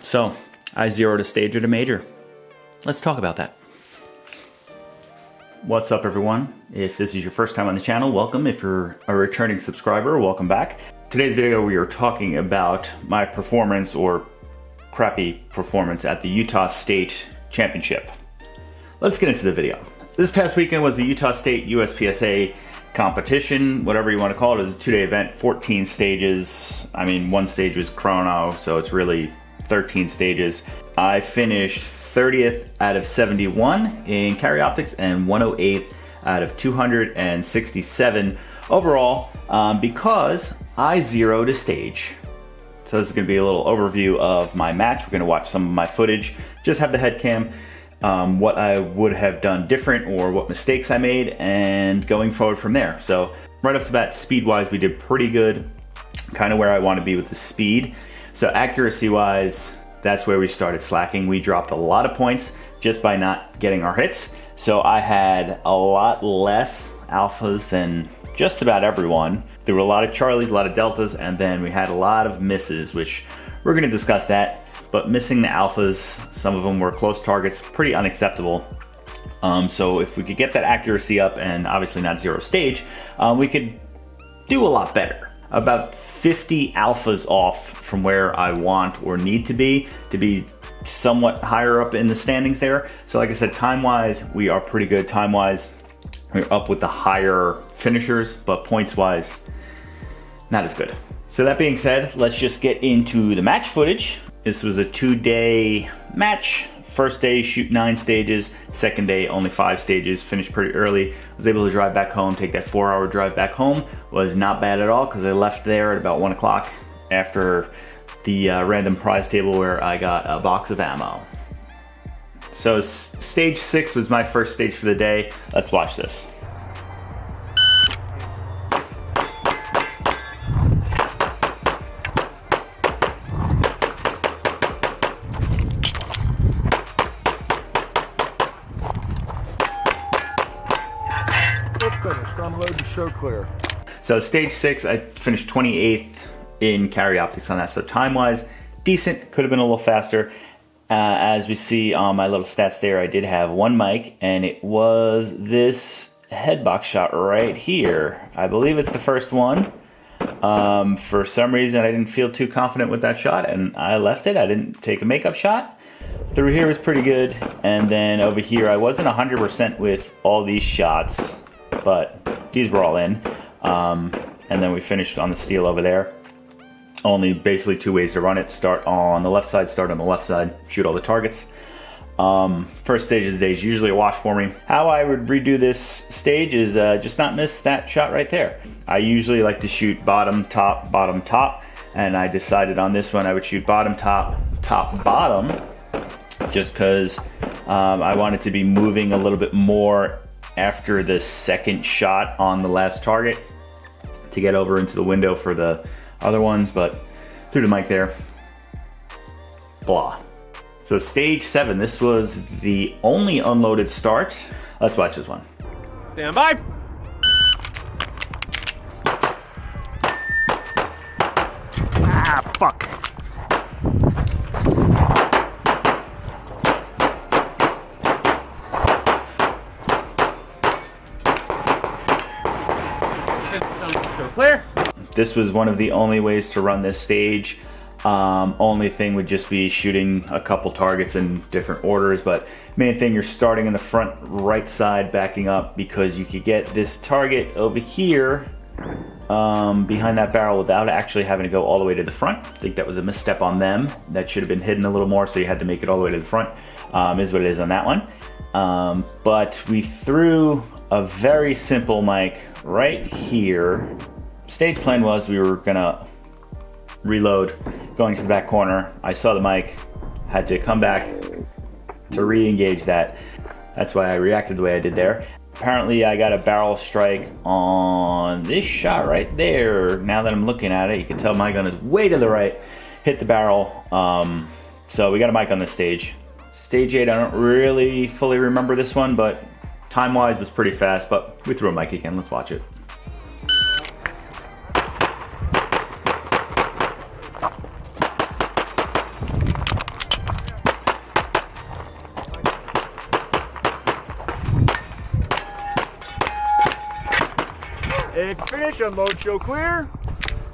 So I zeroed a stage at a major. Let's talk about that. What's up, everyone? If this is your first time on the channel, welcome. If you're a returning subscriber, welcome back. Today's video, we are talking about my performance, or crappy performance, at the Utah State Championship. Let's get into the video. This past weekend was the Utah State USPSA competition, whatever you want to call it. It was a 2-day event, 14 stages. I mean, one stage was chrono, so it's really 13 stages. I finished 30th out of 71 in carry optics and 108th out of 267 overall, because I zeroed a stage. So this is going to be a little overview of my match. We're going to watch some of my footage, just have the head cam, what I would have done different or what mistakes I made, and going forward from there. So right off the bat, speed wise, we did pretty good, kind of where I want to be with the speed. So accuracy wise, that's where we started slacking. We dropped a lot of points just by not getting our hits. So I had a lot less alphas than just about everyone. There were a lot of Charlies, a lot of Deltas, and then we had a lot of misses, which we're going to discuss that. But missing the alphas, some of them were close targets, pretty unacceptable. So if we could get that accuracy up and obviously not zero stage, we could do a lot better. About 50 alphas off from where I want or need to be somewhat higher up in the standings there. So like I said, time-wise, we are pretty good. Time-wise, we're up with the higher finishers, but points-wise, not as good. So that being said, let's just get into the match footage. This was a 2-day match. First day, shoot 9 stages. Second day, only 5 stages. Finished pretty early. Was able to drive back home, take that 4-hour drive back home. Was not bad at all, because I left there at about 1 o'clock after the random prize table where I got a box of ammo. So stage 6 was my first stage for the day. Let's watch this. Show clear. So stage 6, I finished 28th in carry optics on that. So time-wise, decent. Could have been a little faster. As we see on my little stats there, I did have 1 mic, and it was this headbox shot right here. I believe it's the first one. For some reason, I didn't feel too confident with that shot, and I left it. I didn't take a makeup shot. Through here was pretty good, and then over here, I wasn't 100% with all these shots, but these were all in. And then we finished on the steel over there. Only basically 2 ways to run it. Start on the left side, shoot all the targets. First stage of the day is usually a wash for me. How I would redo this stage is just not miss that shot right there. I usually like to shoot bottom, top, and I decided on this one I would shoot bottom, top, bottom, just because I wanted to be moving a little bit more after the second shot on the last target to get over into the window for the other ones, but through the mic there, blah. So stage 7, this was the only unloaded start. Let's watch this one. Stand by. Ah, fuck. Clear. This was one of the only ways to run this stage. Only thing would just be shooting a couple targets in different orders, but main thing, you're starting in the front right side, backing up, because you could get this target over here behind that barrel without actually having to go all the way to the front. I think that was a misstep on them. That should have been hidden a little more, so you had to make it all the way to the front, is what it is on that one. But we threw a very simple mic right here. Stage plan was we were gonna reload, going to the back corner. I saw the mic, had to come back to re-engage that. That's why I reacted the way I did there. Apparently I got a barrel strike on this shot right there. Now that I'm looking at it, you can tell my gun is way to the right, hit the barrel. So we got a mic on this stage. Stage 8, I don't really fully remember this one, but time-wise was pretty fast, but we threw a mic again. Let's watch it. If finish, unload, show clear.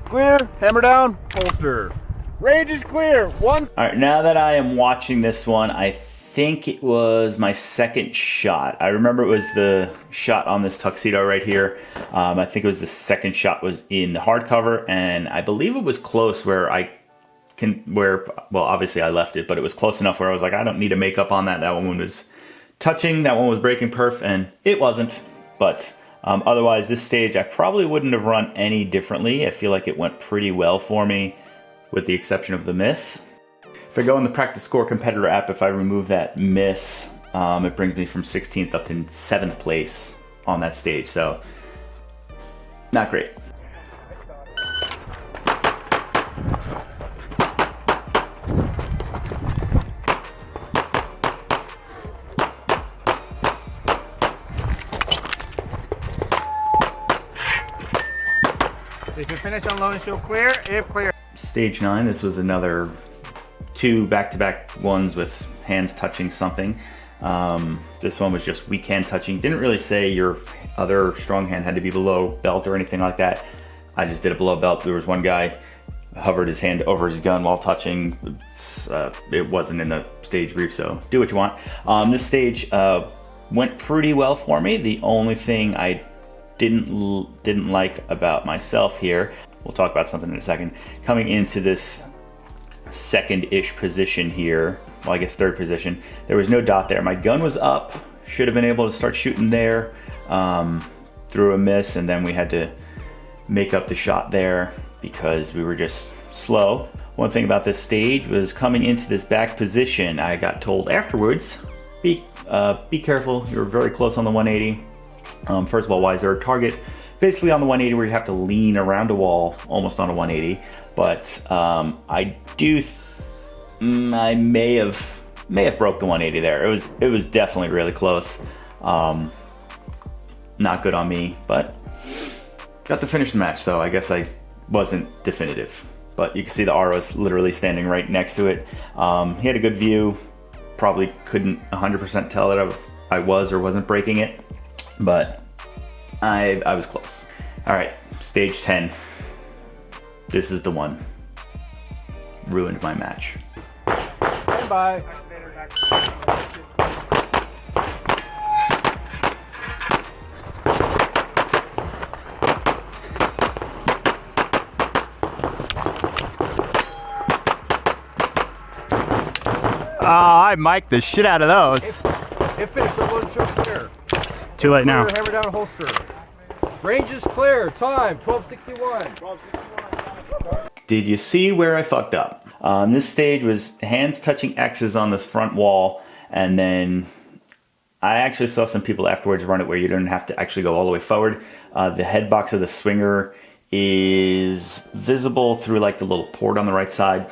Clear, hammer down, holster. Range is clear. One. All right, now that I am watching this one, I think it was my second shot. I remember it was the shot on this tuxedo right here. I think it was the second shot was in the hardcover, and I believe it was close where well, obviously I left it, but it was close enough where I was like, I don't need to make up on that. That one was touching, that one was breaking perf, and it wasn't. But otherwise, this stage, I probably wouldn't have run any differently. I feel like it went pretty well for me, with the exception of the miss. If I go in the practice score competitor app, if I remove that miss, it brings me from 16th up to 7th place on that stage. So, not great. If you finish, unload, and show clear. If clear. Stage 9, this was another 2 back-to-back ones with hands touching something. This one was just weak hand touching. Didn't really say your other strong hand had to be below belt or anything like that. I just did it below belt. There was one guy hovered his hand over his gun while touching. It wasn't in the stage brief, so do what you want. This stage went pretty well for me. The only thing I didn't like about myself here, we'll talk about something in a second, coming into this second-ish position here, well, I guess third position, there was no dot there. My gun was up, should have been able to start shooting there, through a miss, and then we had to make up the shot there because we were just slow. One thing about this stage was coming into this back position, I got told afterwards, be careful, you're very close on the 180. First of all, why is there a target basically on the 180 where you have to lean around a wall almost on a 180? But I may have broke the 180 there. It was definitely really close. Not good on me, but got to finish the match, so I guess I wasn't definitive. But you can see the RO's literally standing right next to it. He had a good view. Probably couldn't 100% tell that I was or wasn't breaking it, but I was close. All right, stage 10. This is the one. Ruined my match. Stand by. I mic'd the shit out of those. If finished, unload, show clear. Too late now. Hammer down, holster. Range is clear. Time 12:61. Did you see where I fucked up? This stage was hands touching X's on this front wall, and then I actually saw some people afterwards run it where you don't have to actually go all the way forward. The head box of the swinger is visible through like the little port on the right side,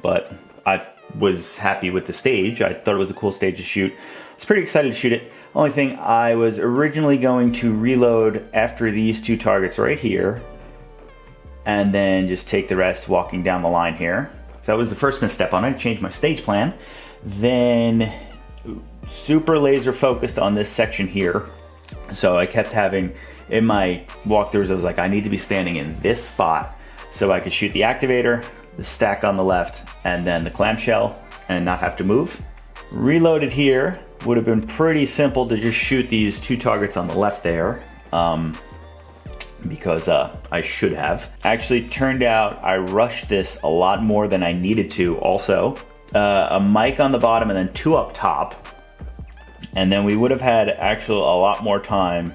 but I was happy with the stage. I thought it was a cool stage to shoot. I was pretty excited to shoot it. Only thing, I was originally going to reload after these 2 targets right here, and then just take the rest walking down the line here. So that was the first misstep on it. I changed my stage plan. Then super laser focused on this section here. So I kept having, in my walkthroughs, I was like, I need to be standing in this spot so I could shoot the activator, the stack on the left, and then the clamshell, and not have to move. Reloaded here, would have been pretty simple to just shoot these 2 targets on the left there, because I should have. Actually, turned out I rushed this a lot more than I needed to also. A mic on the bottom and then 2 up top. And then we would have had actually a lot more time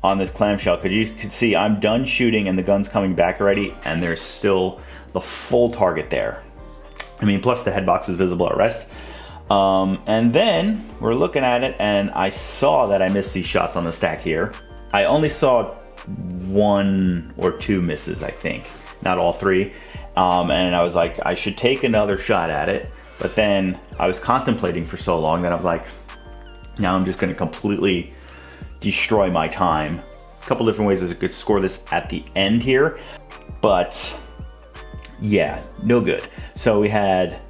on this clamshell, because you could see I'm done shooting and the gun's coming back already, and there's still the full target there. I mean, plus the head box is visible at rest. And then we're looking at it, and I saw that I missed these shots on the stack here. I only saw 1 or 2 misses, I think, not all 3. And I was like, I should take another shot at it. But then I was contemplating for so long that I was like, now I'm just going to completely destroy my time. A couple different ways I could score this at the end here, but yeah, no good. So we had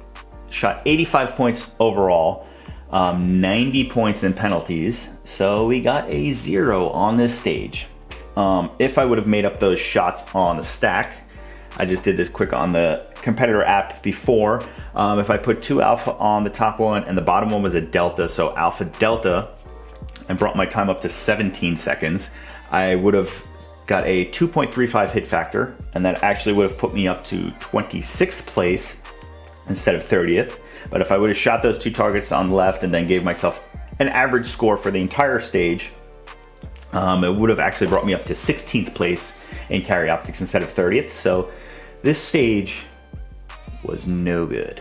shot 85 points overall, 90 points in penalties. So we got a 0 on this stage. if I would have made up those shots on the stack. I just did this quick on the competitor app before. If I put 2 alpha on the top one and the bottom one was a delta, so alpha delta, and brought my time up to 17 seconds, I would have got a 2.35 hit factor, and that actually would have put me up to 26th place instead of 30th. But if I would have shot those 2 targets on the left and then gave myself an average score for the entire stage, it would have actually brought me up to 16th place in carry optics instead of 30th. So this stage was no good.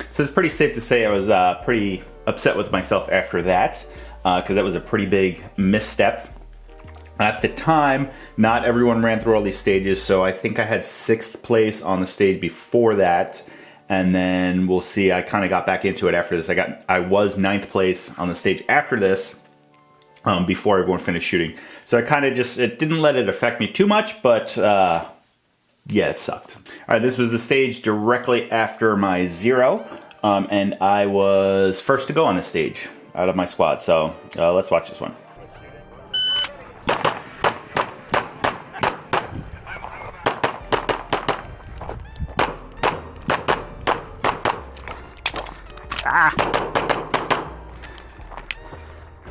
So it's pretty safe to say I was pretty upset with myself after that, because that was a pretty big misstep. At the time, not everyone ran through all these stages, so I think I had 6th place on the stage before that, and then we'll see, I kind of got back into it after this. I was 9th place on the stage after this, before everyone finished shooting. So I kind of it didn't let it affect me too much, but yeah, it sucked. All right, this was the stage directly after my 0, and I was first to go on this stage out of my squad. So let's watch this one.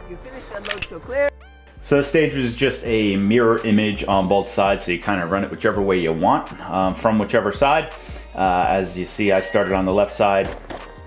You finished unload, so clear. So the stage was just a mirror image on both sides, so you kind of run it whichever way you want, from whichever side. As you see, I started on the left side,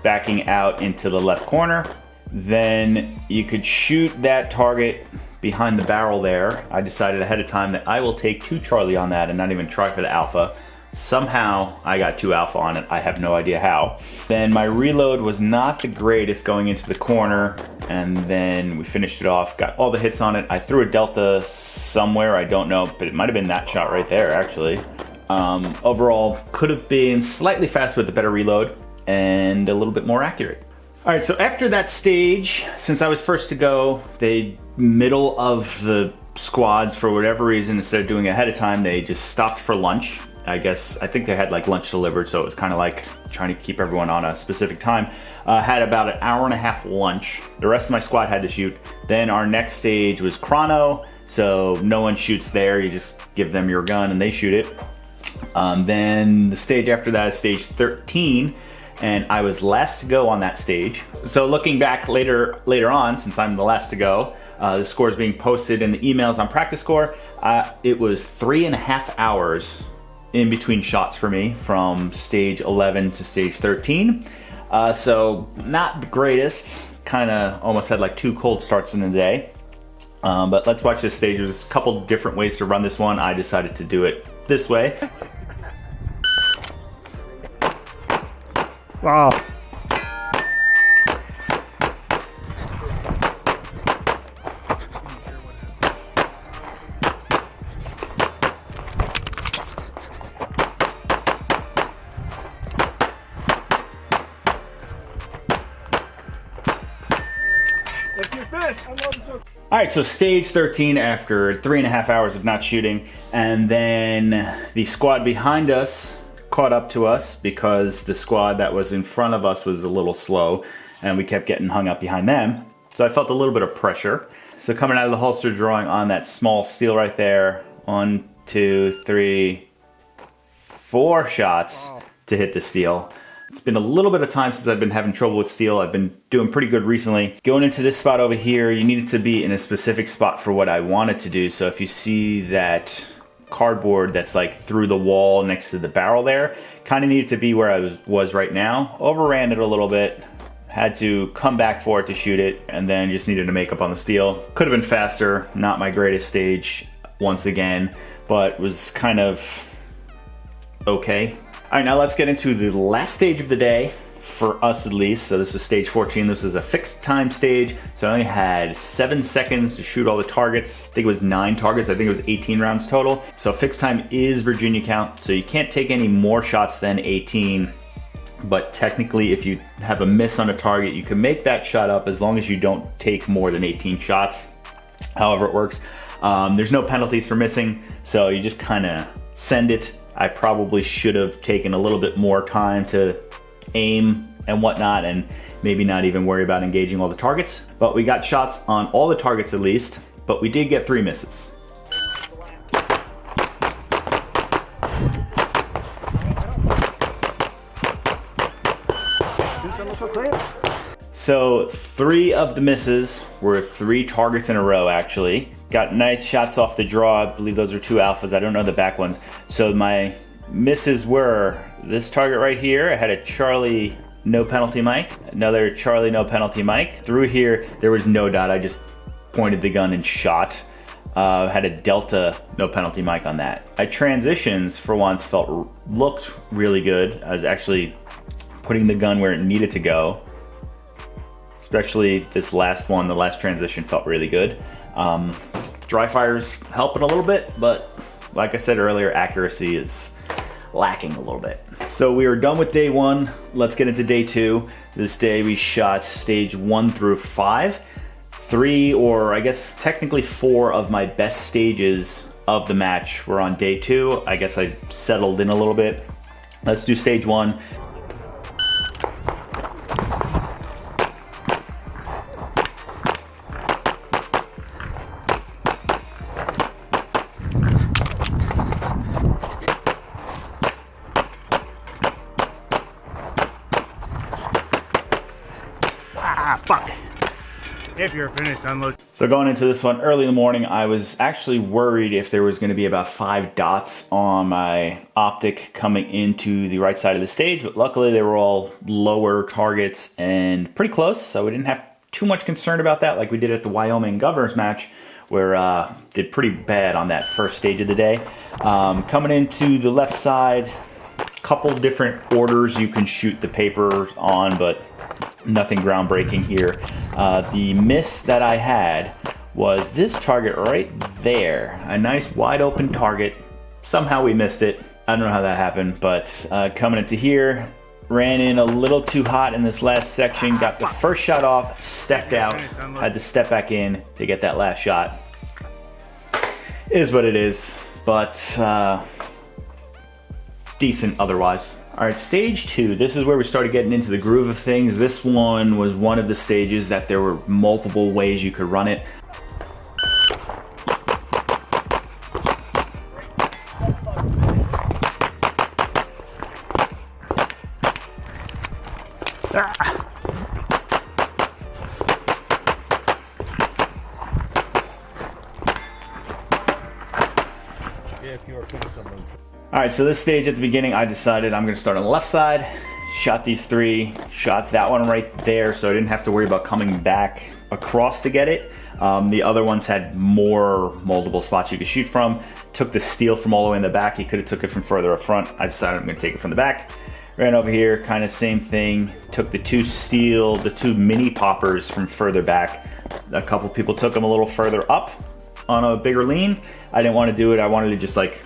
backing out into the left corner. Then you could shoot that target behind the barrel there. I decided ahead of time that I will take 2 Charlie on that and not even try for the alpha. Somehow I got 2 alpha on it. I have no idea how. Then my reload was not the greatest going into the corner, and then we finished it off, got all the hits on it. I threw a delta somewhere, I don't know, but it might have been that shot right there actually. Overall, could have been slightly faster with the better reload and a little bit more accurate. All right, so after that stage, since I was first to go, the middle of the squads, for whatever reason, instead of doing it ahead of time, they just stopped for lunch. I think they had like lunch delivered, so it was kind of like trying to keep everyone on a specific time. Had about an hour and a half lunch. The rest of my squad had to shoot. Then our next stage was chrono, so no one shoots there. You just give them your gun and they shoot it. Then the stage after that is stage 13, and I was last to go on that stage. So looking back later on, since I'm the last to go, the score is being posted in the emails on Practice Score. It was 3.5 hours in between shots for me from stage 11 to stage 13. So not the greatest, kind of almost had like 2 cold starts in the day. But let's watch this stage. There's a couple different ways to run this one. I decided to do it this way. Wow. All right, so stage 13 after 3.5 hours of not shooting, and then the squad behind us caught up to us because the squad that was in front of us was a little slow, and we kept getting hung up behind them. So I felt a little bit of pressure. So coming out of the holster, drawing on that small steel right there, 1, 2, 3, 4 shots to hit the steel. It's been a little bit of time since I've been having trouble with steel. I've been doing pretty good recently. Going into this spot over here, you needed to be in a specific spot for what I wanted to do. So if you see that cardboard that's like through the wall next to the barrel there, kind of needed to be where I was right now. Overran it a little bit. Had to come back for it to shoot it, and then just needed to make up on the steel. Could have been faster. Not my greatest stage once again, but was kind of okay. All right, now let's get into the last stage of the day, for us at least. So this was stage 14. This is a fixed time stage. So I only had 7 seconds to shoot all the targets. I think it was 9 targets. I think it was 18 rounds total. So fixed time is Virginia count. So you can't take any more shots than 18. But technically, if you have a miss on a target, you can make that shot up as long as you don't take more than 18 shots. However it works. There's no penalties for missing. So you just kind of send it. I probably should have taken a little bit more time to aim and whatnot, and maybe not even worry about engaging all the targets. But we got shots on all the targets at least, but we did get 3 misses. So 3 of the misses were 3 targets in a row, actually. Got nice shots off the draw. I believe those are 2 alphas. I don't know the back ones. So my misses were this target right here. I had a Charlie no penalty mic, another Charlie no penalty mic. Through here, there was no dot. I just pointed the gun and shot. Had a Delta no penalty mic on that. My transitions, for once, looked really good. I was actually putting the gun where it needed to go. Especially this last one, the last transition felt really good. Dry fire's helping a little bit, but like I said earlier, accuracy is lacking a little bit. So we are done with day 1. Let's get into day 2. This day we shot stage 1 through 5. 3, or I guess technically 4 of my best stages of the match were on day 2. I guess I settled in a little bit. Let's do stage 1. Fuck. If you're finished, unload. So going into this one early in the morning, I was actually worried if there was going to be about 5 dots on my optic coming into the right side of the stage, but luckily they were all lower targets and pretty close, so we didn't have too much concern about that like we did at the Wyoming Governor's match, where did pretty bad on that first stage of the day. Coming into the left side, couple different orders you can shoot the paper on, but nothing groundbreaking here. The miss that I had was this target right there. A nice wide open target. Somehow we missed it. I don't know how that happened, but coming into here, ran in a little too hot in this last section, got the first shot off, stepped out, had to step back in to get that last shot. Is what it is, but decent otherwise. All right, stage 2, this is where we started getting into the groove of things. This one was one of the stages that there were multiple ways you could run it. All right, so this stage at the beginning, I decided I'm gonna start on the left side, shot these 3 shots, that one right there, so I didn't have to worry about coming back across to get it. The other ones had more multiple spots you could shoot from. Took the steel from all the way in the back. You could have took it from further up front. I decided I'm gonna take it from the back. Ran over here, kind of same thing. Took the 2 steel, the 2 mini poppers from further back. A couple people took them a little further up on a bigger lean. I didn't want to do it. I wanted to just like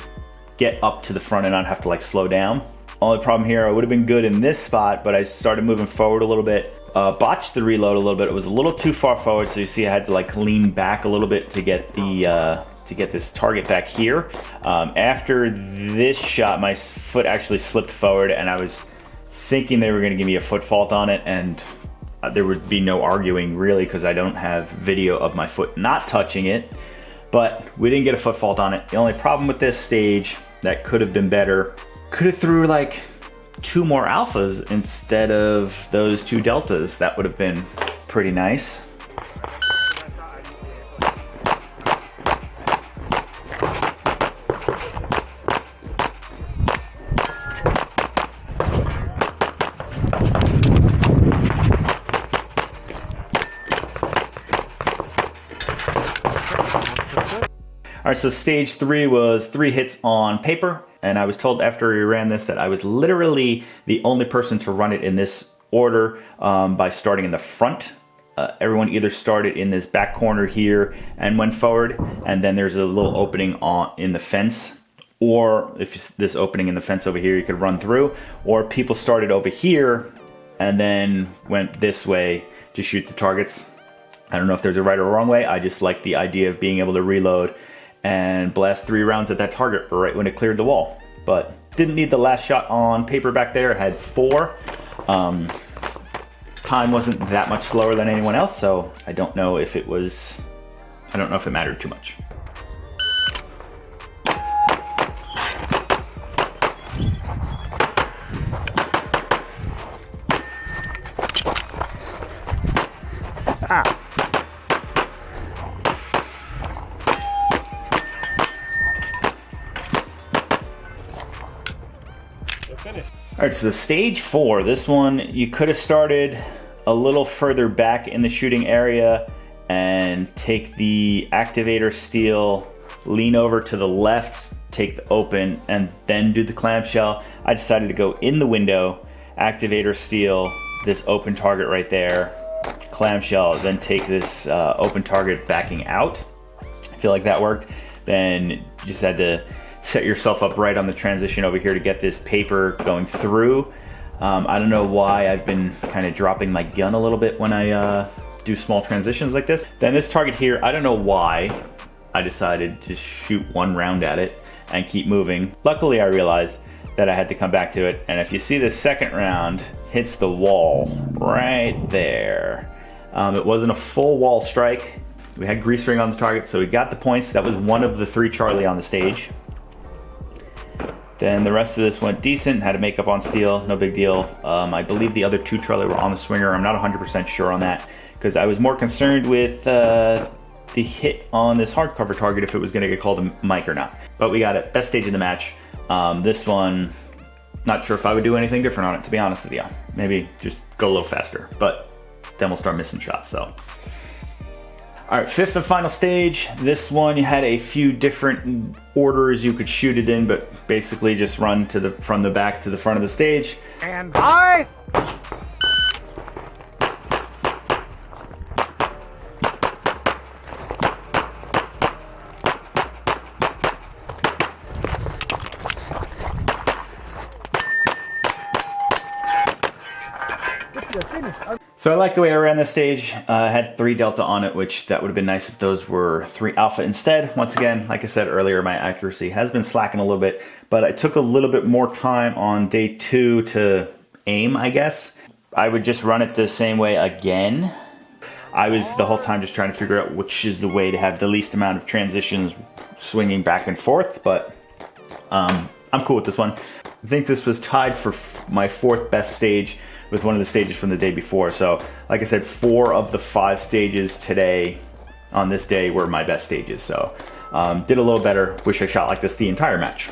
get up to the front and not have to like slow down. Only problem here, I would have been good in this spot, but I started moving forward a little bit. Botched the reload a little bit. It was a little too far forward, so you see I had to like lean back a little bit to get the to get this target back here. After this shot, my foot actually slipped forward, and I was thinking they were going to give me a foot fault on it, and there would be no arguing really because I don't have video of my foot not touching it. But we didn't get a foot fault on it. The only problem with this stage that could have been better, could have threw like 2 more alphas instead of those 2 deltas. That would have been pretty nice. All right, so stage 3 was 3 hits on paper, and I was told after we ran this that I was literally the only person to run it in this order by starting in the front. Everyone either started in this back corner here and went forward, and then there's a little opening in the fence, or if this opening in the fence over here you could run through, or people started over here and then went this way to shoot the targets. I don't know if there's a right or wrong way. I just like the idea of being able to reload and blast 3 rounds at that target right when it cleared the wall. But didn't need the last shot on paper back there. I had 4. Time wasn't that much slower than anyone else, so I don't know if it mattered too much. Ah. All right, so stage 4, this one, you could have started a little further back in the shooting area and take the activator steel, lean over to the left, take the open, and then do the clamshell. I decided to go in the window, activator steel, this open target right there, clamshell, then take this open target backing out. I feel like that worked. Then you just had to set yourself up right on the transition over here to get this paper going through. I don't know why I've been kind of dropping my gun a little bit when I do small transitions like this. Then this target here, I don't know why I decided to shoot one round at it and keep moving. Luckily, I realized that I had to come back to it. And if you see the second round hits the wall right there, it wasn't a full wall strike. We had grease ring on the target, so we got the points. That was one of the 3 Charlie on the stage. Then the rest of this went decent, had to make up on steel, no big deal. I believe the other 2 Charlie were on the swinger. I'm not 100% sure on that because I was more concerned with the hit on this hardcover target if it was gonna get called a mic or not. But we got it, best stage of the match. This one, not sure if I would do anything different on it, to be honest with you. Maybe just go a little faster, but then we'll start missing shots, so. All right, 5th and final stage. This one, you had a few different orders you could shoot it in, but basically just run from the back to the front of the stage. And high! So I like the way I ran this stage. I had 3 Delta on it, which that would have been nice if those were 3 Alpha instead. Once again, like I said earlier, my accuracy has been slacking a little bit, but I took a little bit more time on day 2 to aim, I guess. I would just run it the same way again. I was the whole time just trying to figure out which is the way to have the least amount of transitions swinging back and forth, but I'm cool with this one. I think this was tied for my 4th best stage with one of the stages from the day before. So like I said, 4 of the 5 stages today on this day were my best stages. So did a little better. Wish I shot like this the entire match.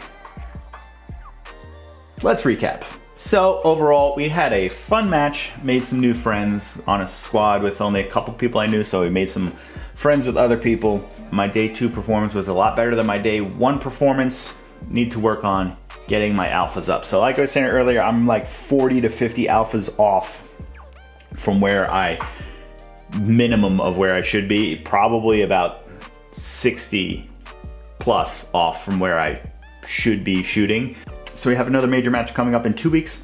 Let's recap. So overall, we had a fun match, made some new friends on a squad with only a couple people I knew, so we made some friends with other people. My day 2 performance was a lot better than my day 1 performance. Need to work on getting my alphas up. So like I was saying earlier, I'm like 40 to 50 alphas off from where minimum of where I should be. Probably about 60 plus off from where I should be shooting. So we have another major match coming up in 2 weeks.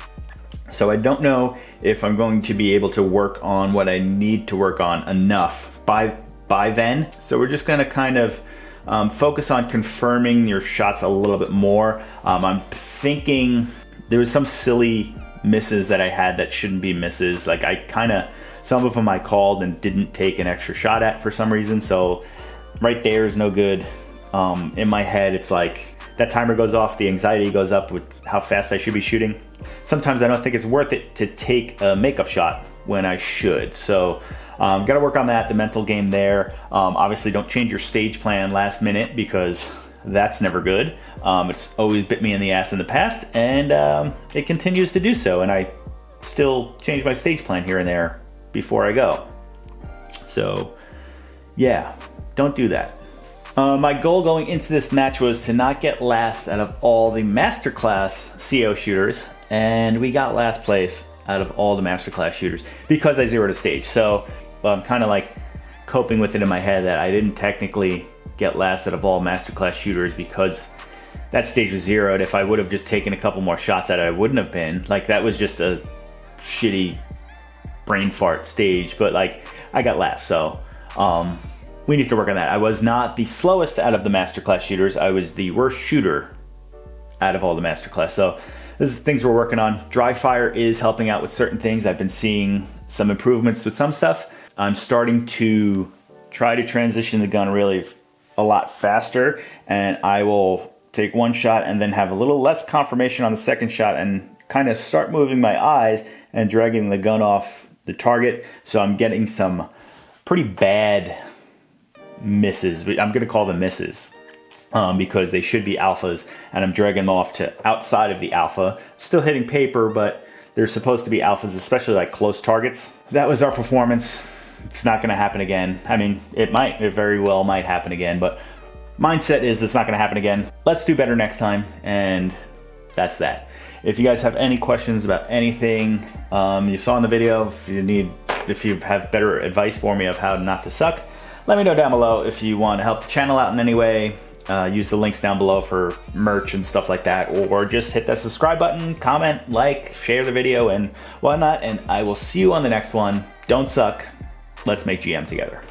So I don't know if I'm going to be able to work on what I need to work on enough by then. So we're just gonna kind of focus on confirming your shots a little bit more. I'm thinking there was some silly misses that I had that shouldn't be misses. Like some of them I called and didn't take an extra shot at for some reason. So right there is no good. In my head, it's like that timer goes off, the anxiety goes up with how fast I should be shooting. Sometimes I don't think it's worth it to take a makeup shot when I should. So got to work on that, the mental game there. Obviously don't change your stage plan last minute because that's never good. It's always bit me in the ass in the past, and it continues to do so, and I still change my stage plan here and there before I go. So yeah, don't do that. My goal going into this match was to not get last out of all the masterclass CO shooters, and we got last place out of all the masterclass shooters because I zeroed a stage. So I'm kind of like coping with it in my head that I didn't technically get last out of all masterclass shooters because that stage was zeroed. If I would have just taken a couple more shots at it, I wouldn't have been. Like, that was just a shitty brain fart stage, but like I got last. So we need to work on that. I was not the slowest out of the masterclass shooters. I was the worst shooter out of all the masterclass. So this is things we're working on. Dry fire is helping out with certain things. I've been seeing some improvements with some stuff. I'm starting to try to transition the gun really a lot faster, and I will take one shot and then have a little less confirmation on the second shot and kind of start moving my eyes and dragging the gun off the target. So I'm getting some pretty bad misses. I'm gonna call them misses. Because they should be alphas, and I'm dragging them off to outside of the alpha. Still hitting paper, but they're supposed to be alphas, especially like close targets. That was our performance. It's not gonna happen again. I mean, it very well might happen again, but mindset is it's not gonna happen again. Let's do better next time, and that's that. If you guys have any questions about anything you saw in the video, if you have better advice for me of how not to suck, let me know down below. If you want to help the channel out in any way, use the links down below for merch and stuff like that, or just hit that subscribe button, comment, like, share the video and whatnot, and I will see you on the next one. Don't suck. Let's make GM together.